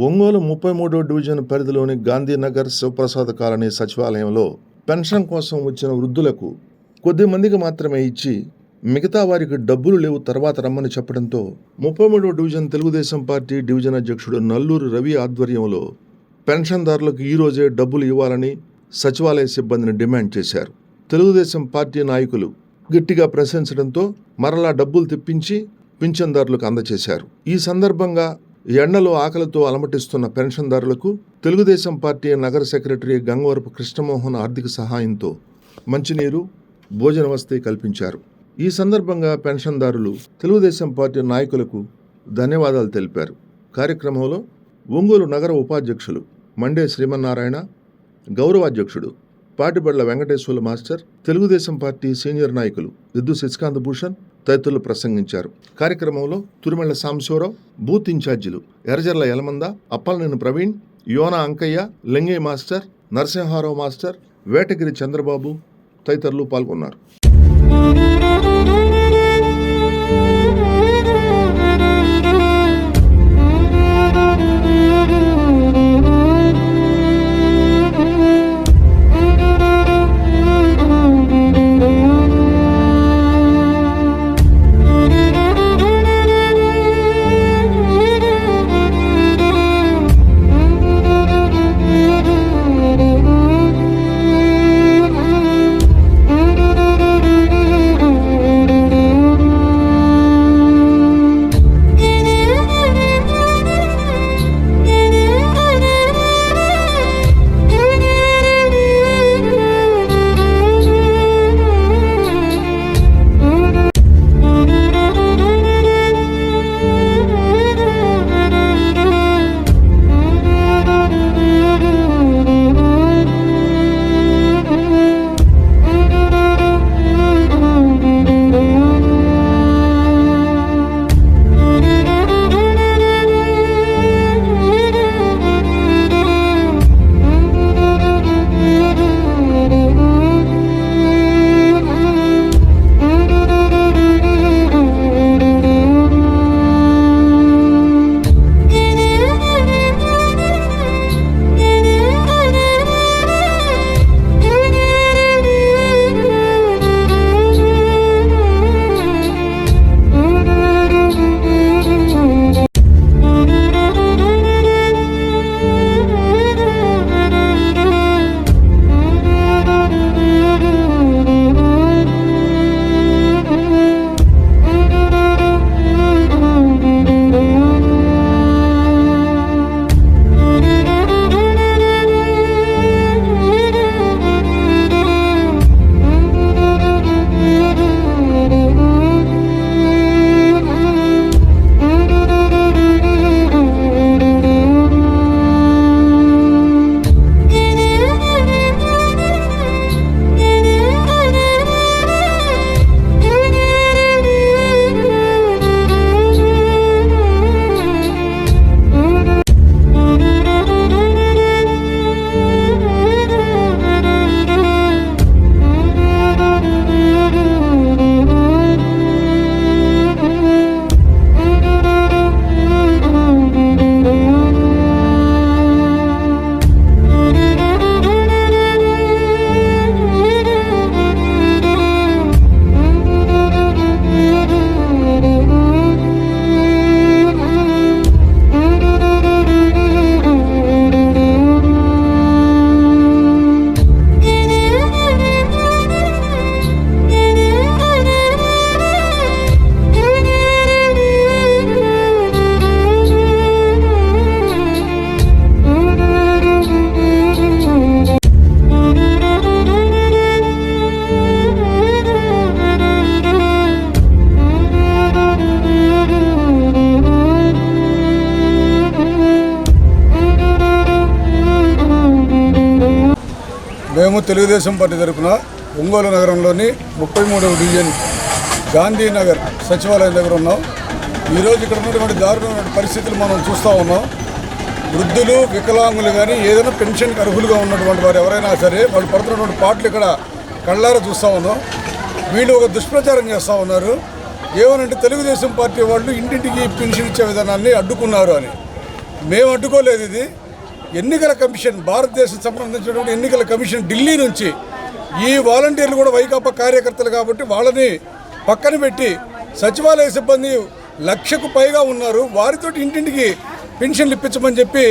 Ongole 33వ division పరిధిలోని Gandhinagar Sivaprasad colony సచివాలయంలో pension కోసం వచ్చిన వృద్ధులకు కొద్ది మందికి మాత్రమే ఇచ్చి మిగతా వారికి డబ్బులు లేవు తర్వాత రమ్మని చెప్పడంతో 33వ డివిజన్ తెలుగుదేశం పార్టీ డివిజన్ అధ్యక్షుడు నల్లూరు రవి ఆధ్వర్యంలో పెన్షన్దారులకు ఈ రోజే డబ్బులు ఇవ్వాలని సచివాలయ సిబ్బందిని డిమాండ్ చేశారు. తెలుగుదేశం పార్టీ నాయకులు గట్టిగా ప్రశ్నించడంతో మరలా డబ్బులు తెప్పించి పింఛన్దారులకు అందజేశారు. ఈ సందర్భంగా ఎండలో ఆకలితో అలమటిస్తున్న పెన్షన్దారులకు తెలుగుదేశం పార్టీ నగర సెక్రటరీ గంగవరపు కృష్ణమోహన్ ఆర్థిక సహాయంతో మంచినీరు, భోజన వసతి కల్పించారు. ఈ సందర్భంగా పెన్షన్దారులు తెలుగుదేశం పార్టీ నాయకులకు ధన్యవాదాలు తెలిపారు. కార్యక్రమంలో ఒంగోలు నగర ఉపాధ్యక్షులు మండే శ్రీమన్నారాయణ, గౌరవాధ్యక్షుడు Patiballa Venkateswarlu master, Telugu Desam party senior నాయకులు ఎద్దు శశికాంత్ భూషణ్ తదితరులు ప్రసంగించారు. కార్యక్రమంలో తురిమెళ్ల సాంబశివరావు, బూత్ ఇన్ఛార్జీలు ఎర్రజర్ల యలమంద, అప్పలనేని ప్రవీణ్, యోనా అంకయ్య, లింగయ్య మాస్టర్, నరసింహారావు మాస్టర్, వేటగిరి చంద్రబాబు తదితరులు పాల్గొన్నారు. మేము తెలుగుదేశం పార్టీ తరఫున ఒంగోలు నగరంలోని 33వ డివిజన్ గాంధీనగర్ సచివాలయం దగ్గర ఉన్నాం. ఈరోజు ఇక్కడ ఉన్నటువంటి దారుణమైన పరిస్థితులు మనం చూస్తూ ఉన్నాం. వృద్ధులు, వికలాంగులు కానీ ఏదైనా పెన్షన్కి అర్హులుగా ఉన్నటువంటి వారు ఎవరైనా సరే వాళ్ళు పడుతున్నటువంటి పాటలు ఇక్కడ కళ్ళారా చూస్తూ ఉన్నాం. వీళ్ళు ఒక దుష్ప్రచారం చేస్తూ ఉన్నారు. ఏమనంటే తెలుగుదేశం పార్టీ వాళ్ళు ఇంటింటికి పెన్షన్ ఇచ్చే విధానాన్ని అడ్డుకున్నారు అని. మేము అడ్డుకోలేదు. ఇది ఎన్నికల కమిషన్, భారతదేశం సంబంధించినటువంటి ఎన్నికల కమిషన్ ఢిల్లీ నుంచి ఈ వాలంటీర్లు కూడా వైకాపా కార్యకర్తలు కాబట్టి వాళ్ళని పక్కన పెట్టి సచివాలయ సిబ్బంది 1,00,000కు పైగా ఉన్నారు, వారితో ఇంటింటికి పెన్షన్లు ఇప్పించమని చెప్పి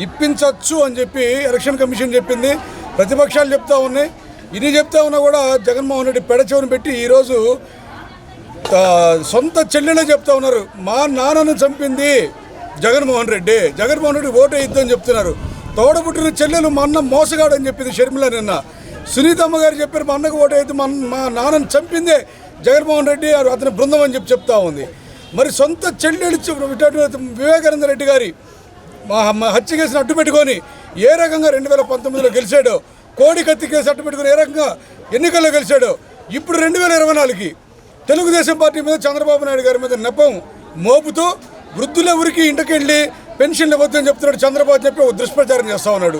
ఇప్పించవచ్చు అని చెప్పి ఎలక్షన్ కమిషన్ చెప్పింది. ప్రతిపక్షాలు చెప్తా ఉన్నాయి. ఇది చెప్తా ఉన్నా కూడా జగన్మోహన్ రెడ్డి పెడచెవిని పెట్టి ఈరోజు సొంత చెల్లెలే చెప్తా ఉన్నారు, మా నాన్నను చంపింది జగన్మోహన్ రెడ్డి ఓటు వేయొద్దని చెప్తున్నారు. తోడబుట్టిన చెల్లెలు మా అన్న మోసగాడని చెప్పింది షర్మిల నిన్న. సునీతమ్మ గారు చెప్పారు, మా అన్నకు ఓటు వేయద్దు, మా నాన్నను చంపిందే జగన్మోహన్ రెడ్డి అతని బృందం అని చెప్తా ఉంది. మరి సొంత చెల్లెలు వివేకానంద రెడ్డి గారి మా హత్య కేసును అడ్డు పెట్టుకొని ఏ రకంగా 2019లో గెలిచాడో, కోడి కత్తి కేసు అడ్డు పెట్టుకొని ఏ రకంగా ఎన్నికల్లో గెలిచాడో, ఇప్పుడు 2024కి తెలుగుదేశం పార్టీ మీద చంద్రబాబు నాయుడు గారి మీద నెపం మోపుతూ వృద్ధుల ఊరికి ఇంటికెళ్ళి పెన్షన్లు ఇవ్వద్దని చెప్తున్నాడు చంద్రబాబు చెప్పి దుష్ప్రచారం చేస్తూ ఉన్నాడు.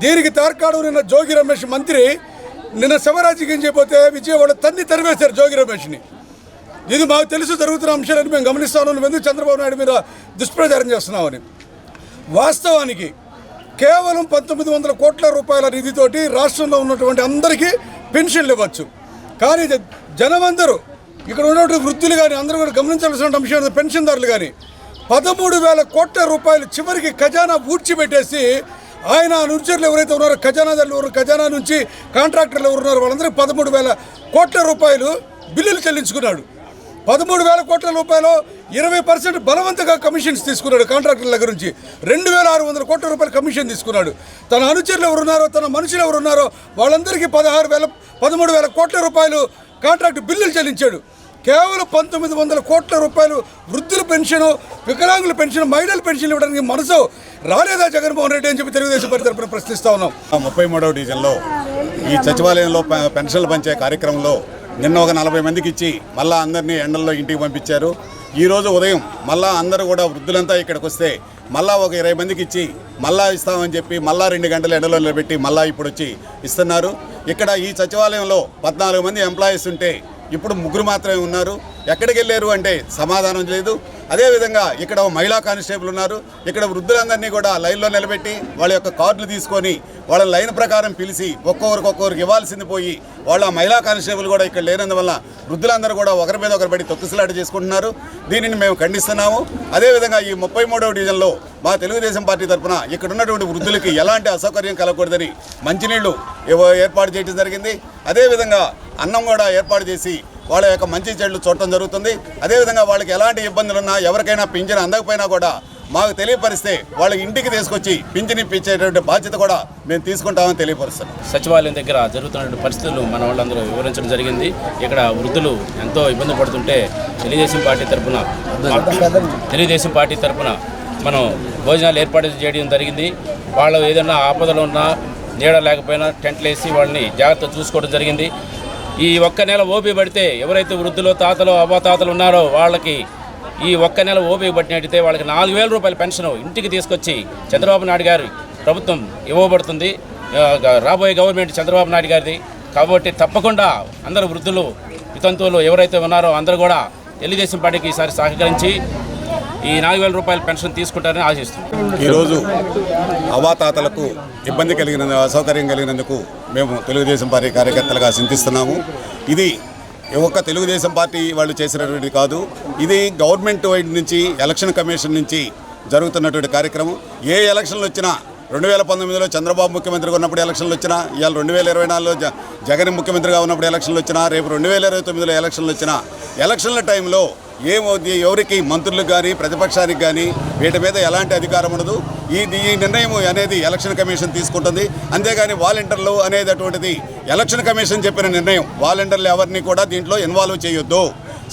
దీనికి తార్కాడు నిన్న జోగి రమేష్ మంత్రి నిన్న శివరాజకీయం చేయబోతే విజయవాడ తరివేశారు జోగి రమేష్ని. ఇది మాకు తెలుసు జరుగుతున్న అంశాలని మేము గమనిస్తా ఉన్నాం. ఎందుకు చంద్రబాబు నాయుడు మీద దుష్ప్రచారం చేస్తున్నామని. వాస్తవానికి కేవలం 1,900 కోట్ల రూపాయల నిధితోటి రాష్ట్రంలో ఉన్నటువంటి అందరికీ పెన్షన్లు ఇవ్వచ్చు. కానీ జనమందరూ ఇక్కడ ఉన్నటువంటి వృద్ధులు కానీ అందరూ కూడా గమనించాల్సిన అంశం, పెన్షన్దారులు కానీ 13,000 కోట్ల రూపాయలు చివరికి ఖజానా ఊడ్చిపెట్టేసి ఆయన అనుచరులు ఎవరైతే ఉన్నారో ఖజానాదారులు, ఖజానా నుంచి కాంట్రాక్టర్లు ఎవరు ఉన్నారో వాళ్ళందరికీ 13,000 కోట్ల రూపాయలు బిల్లులు చెల్లించుకున్నాడు. 13,000 కోట్ల రూపాయలు 20% బలవంతంగా కమిషన్స్ తీసుకున్నాడు కాంట్రాక్టర్ల దగ్గర నుంచి. 2,600 కోట్ల రూపాయలు కమిషన్ తీసుకున్నాడు. తన అనుచరులు ఎవరున్నారో, తన మనుషులు ఎవరున్నారో వాళ్ళందరికీ 13,000 కోట్ల రూపాయలు కాంట్రాక్ట్ బిల్లులు చెల్లించాడు. కేవలం 1,900 కోట్ల రూపాయలు వృద్ధుల పెన్షన్, వికలాంగుల పెన్షన్, మహిళల పెన్షన్ ఇవ్వడానికి మనసు రాలేదా జగన్మోహన్ రెడ్డి అని చెప్పి తెలుగుదేశం పార్టీ తరఫున ప్రశ్నిస్తా ఉన్నాం. 33వ డివిజన్లో ఈ సచివాలయంలో పెన్షన్లు పంచే కార్యక్రమంలో నిన్న ఒక 40 మందికి ఇచ్చి మళ్ళీ అందరినీ ఎండల్లో ఇంటికి పంపించారు. ఈరోజు ఉదయం మళ్ళీ అందరూ కూడా వృద్ధులంతా ఇక్కడికి వస్తే మళ్ళీ ఒక 20 మందికి ఇచ్చి మళ్ళీ ఇస్తామని చెప్పి మళ్ళీ 2 గంటలు ఎండలో నిలబెట్టి మళ్ళీ ఇప్పుడు వచ్చి ఇస్తున్నారు. ఇక్కడ ఈ సచివాలయంలో 14 మంది ఎంప్లాయీస్ ఉంటే ఇప్పుడు 3 మాత్రమే ఉన్నారు. ఎక్కడికి వెళ్ళారు అంటే సమాధానం లేదు. అదేవిధంగా ఇక్కడ మహిళా కానిస్టేబుల్ ఉన్నారు. ఇక్కడ వృద్ధులందరినీ కూడా లైన్లో నిలబెట్టి వాళ్ళ యొక్క కార్డులు తీసుకొని వాళ్ళ లైన్ ప్రకారం పిలిచి ఒక్కొక్కరికి ఇవ్వాల్సింది పోయి వాళ్ళ మహిళా కానిస్టేబుల్ కూడా ఇక్కడ లేనందువల్ల వృద్ధులందరూ కూడా ఒకరి మీద ఒకరు పడి తొక్కిసలాట చేసుకుంటున్నారు. దీనిని మేము ఖండిస్తున్నాము. అదేవిధంగా ఈ 33వ డివిజన్లో మా తెలుగుదేశం పార్టీ తరఫున ఇక్కడ ఉన్నటువంటి వృద్ధులకి ఎలాంటి అసౌకర్యం కలగకూడదని మంచినీళ్లు ఏర్పాటు చేయడం జరిగింది. అదేవిధంగా అన్నం కూడా ఏర్పాటు చేసి వాళ్ళ యొక్క మంచి చెడులు చూడటం జరుగుతుంది. అదేవిధంగా వాళ్ళకి ఎలాంటి ఇబ్బందులు ఉన్నా ఎవరికైనా పింఛన్ అందకపోయినా కూడా మాకు తెలియపరిస్తే వాళ్ళ ఇంటికి తీసుకొచ్చి పింఛన్ ఇప్పించేటువంటి బాధ్యత కూడా మేము తీసుకుంటామని తెలియపరుస్తాం. సచివాలయం దగ్గర జరుగుతున్న పరిస్థితులు మన వాళ్ళందరూ వివరించడం జరిగింది. ఇక్కడ వృద్ధులు ఎంతో ఇబ్బంది పడుతుంటే తెలుగుదేశం పార్టీ తరఫున మనం భోజనాలు ఏర్పాటు చేయడం జరిగింది. వాళ్ళు ఏదైనా ఆపదలు ఉన్నా నీడ లేకపోయినా టెంట్లు వేసి వాళ్ళని జాగ్రత్తగా చూసుకోవడం జరిగింది. ఈ ఒక్క నెల ఓపీ పడితే ఎవరైతే వృద్ధులు తాతలు అవ్వతాతలు ఉన్నారో వాళ్ళకి ఈ ఒక్క నెల ఓపీ పట్టినట్టయితే వాళ్ళకి 4,000 రూపాయల పెన్షన్ ఇంటికి తీసుకొచ్చి చంద్రబాబు నాయుడు గారి ప్రభుత్వం ఇవ్వబడుతుంది. రాబోయే గవర్నమెంట్ చంద్రబాబు నాయుడు గారిది కాబట్టి తప్పకుండా అందరూ వృద్ధులు వితంతువులు ఎవరైతే ఉన్నారో అందరూ కూడా తెలుగుదేశం పార్టీకి ఈసారి సహకరించి ఈ 4,000 రూపాయల పెన్షన్ తీసుకుంటారని ఆశిస్తున్నాం. ఈరోజు అవాతాతలకు ఇబ్బంది అసౌకర్యం కలిగినందుకు మేము తెలుగుదేశం పార్టీ కార్యకర్తలుగా చింతిస్తున్నాము. ఇది ఒక్క తెలుగుదేశం పార్టీ వాళ్ళు చేసినటువంటి కాదు, ఇది గవర్నమెంట్ వైడ్ నుంచి ఎలక్షన్ కమిషన్ నుంచి జరుగుతున్నటువంటి కార్యక్రమం. ఏ ఎలక్షన్లు వచ్చినా 2019లో చంద్రబాబు ముఖ్యమంత్రిగా ఉన్నప్పుడు ఎలక్షన్లు వచ్చినా, ఇవాళ 2024లో జగన్ ముఖ్యమంత్రిగా ఉన్నప్పుడు ఎలక్షన్లు వచ్చినా, రేపు 2029లో ఎలక్షన్లు వచ్చినా, ఎలక్షన్ల టైంలో ఎవరికి మంత్రులకు కానీ ప్రతిపక్షానికి కానీ వీటి మీద ఎలాంటి అధికారం ఉండదు. ఈ నిర్ణయం అనేది ఎలక్షన్ కమిషన్ తీసుకుంటుంది. అంతేగాని వాలంటీర్లు అనేది అటువంటిది ఎలక్షన్ కమిషన్ చెప్పిన నిర్ణయం. వాలంటీర్లు ఎవరిని కూడా దీంట్లో ఇన్వాల్వ్ చేయొద్దు.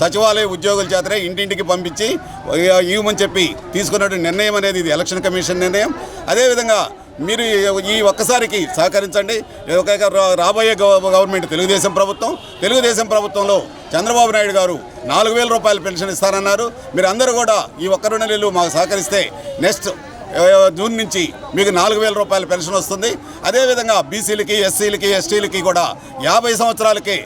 సచివాలయ ఉద్యోగుల చేతనే ఇంటింటికి పంపించి ఇవ్వమని చెప్పి తీసుకున్నటువంటి నిర్ణయం అనేది ఇది ఎలక్షన్ కమిషన్ నిర్ణయం. అదేవిధంగా మీరు ఈ ఒక్కసారికి సహకరించండి. రాబోయే గవర్నమెంట్ తెలుగుదేశం ప్రభుత్వంలో చంద్రబాబు నాయుడు గారు 4,000 రూపాయల పెన్షన్ ఇస్తారన్నారు. మీరు అందరూ కూడా ఈ ఒక్క 2 నెలలు మాకు సహకరిస్తే నెక్స్ట్ జూన్ నుంచి మీకు 4,000 రూపాయల పెన్షన్ వస్తుంది. అదేవిధంగా బీసీలకి, ఎస్సీలకి, ఎస్టీలకి కూడా 50 సంవత్సరాలకి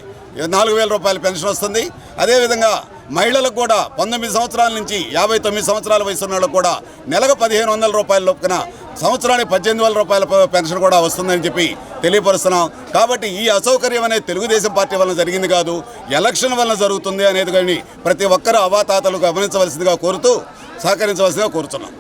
4,000 రూపాయల పెన్షన్ వస్తుంది. అదేవిధంగా మహిళలకు కూడా 19 సంవత్సరాల నుంచి 59 సంవత్సరాల వయసు ఉన్న వాళ్ళకు కూడా నెలకు 1500 రూపాయల లొప్పున సంవత్సరానికి 18,000 రూపాయల పెన్షన్ కూడా వస్తుందని చెప్పి తెలియపరుస్తున్నాం. కాబట్టి ఈ అసౌకర్యం అనేది తెలుగుదేశం పార్టీ వలన జరిగింది కాదు, ఎలక్షన్ వలన జరుగుతుంది అనేది కానీ ప్రతి ఒక్కరూ అవాతాతలు గమనించవలసిందిగా కోరుతూ సహకరించవలసిందిగా కోరుతున్నాం.